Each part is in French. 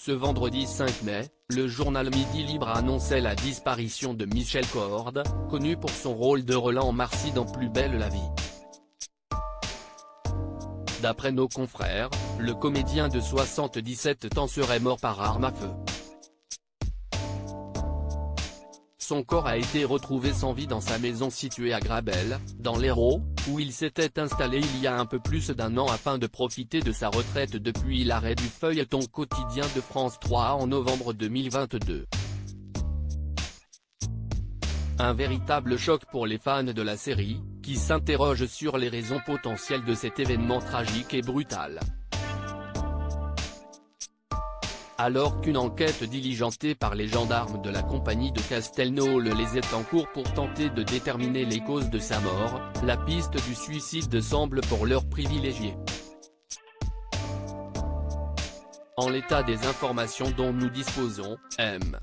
Ce vendredi 5 mai, le journal Midi Libre annonçait la disparition de Michel Corde, connu pour son rôle de Roland Marcy dans Plus belle la vie. D'après nos confrères, le comédien de 77 ans serait mort par arme à feu. Son corps a été retrouvé sans vie dans sa maison située à Grabel, dans l'Hérault, où il s'était installé il y a un peu plus d'un an afin de profiter de sa retraite depuis l'arrêt du feuilleton quotidien de France 3 en novembre 2022. Un véritable choc pour les fans de la série, qui s'interrogent sur les raisons potentielles de cet événement tragique et brutal. Alors qu'une enquête diligentée par les gendarmes de la compagnie de Castelnau-les est en cours pour tenter de déterminer les causes de sa mort, la piste du suicide semble pour l'heure privilégiée. En l'état des informations dont nous disposons, M.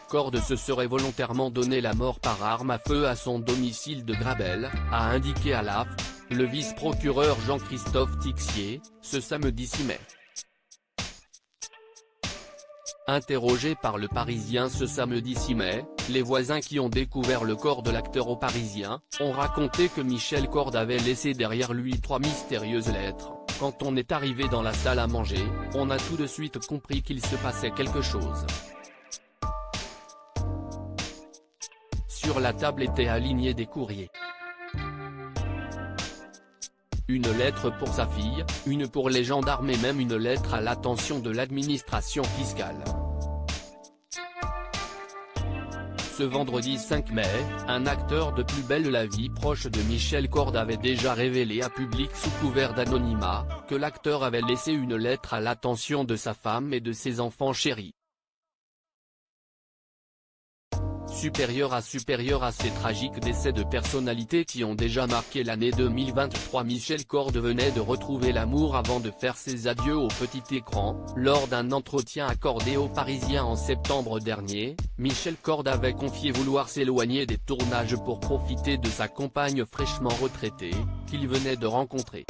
Corde se serait volontairement donné la mort par arme à feu à son domicile de Grabel, a indiqué à l'AFP, le vice-procureur Jean-Christophe Tixier, ce samedi 6 mai. Interrogé par Le Parisien ce samedi 6 mai, les voisins qui ont découvert le corps de l'acteur au Parisien, ont raconté que Michel Corde avait laissé derrière lui 3 mystérieuses lettres. Quand on est arrivé dans la salle à manger, on a tout de suite compris qu'il se passait quelque chose. Sur la table étaient alignés des courriers. Une lettre pour sa fille, une pour les gendarmes et même une lettre à l'attention de l'administration fiscale. Ce vendredi 5 mai, un acteur de Plus belle la vie proche de Michel Corde avait déjà révélé à public sous couvert d'anonymat, que l'acteur avait laissé une lettre à l'attention de sa femme et de ses enfants chéris. Supérieur à ces tragiques décès de personnalités qui ont déjà marqué l'année 2023, Michel Corde venait de retrouver l'amour avant de faire ses adieux au petit écran. Lors d'un entretien accordé aux Parisiens en septembre dernier, Michel Corde avait confié vouloir s'éloigner des tournages pour profiter de sa compagne fraîchement retraitée, qu'il venait de rencontrer.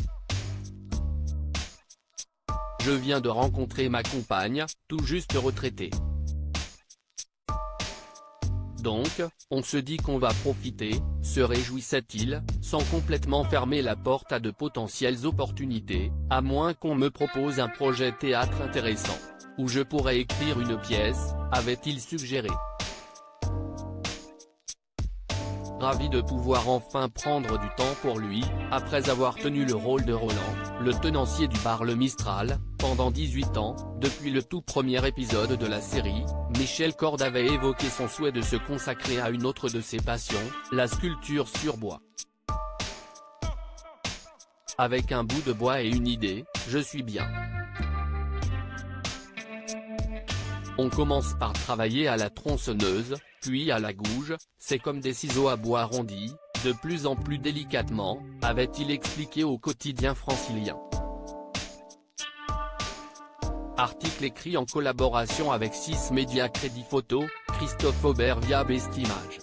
Je viens de rencontrer ma compagne, tout juste retraitée. Donc, on se dit qu'on va profiter, se réjouissait-il, sans complètement fermer la porte à de potentielles opportunités, à moins qu'on me propose un projet théâtre intéressant, où je pourrais écrire une pièce, avait-il suggéré. Ravi de pouvoir enfin prendre du temps pour lui, après avoir tenu le rôle de Roland, le tenancier du bar Le Mistral, pendant 18 ans, depuis le tout premier épisode de la série, Michel Corde avait évoqué son souhait de se consacrer à une autre de ses passions, la sculpture sur bois. Avec un bout de bois et une idée, je suis bien. On commence par travailler à la tronçonneuse, puis à la gouge, c'est comme des ciseaux à bois arrondis, de plus en plus délicatement, avait-il expliqué au quotidien francilien. Article écrit en collaboration avec 6 médias Crédit Photo, Christophe Aubert via Bestimage.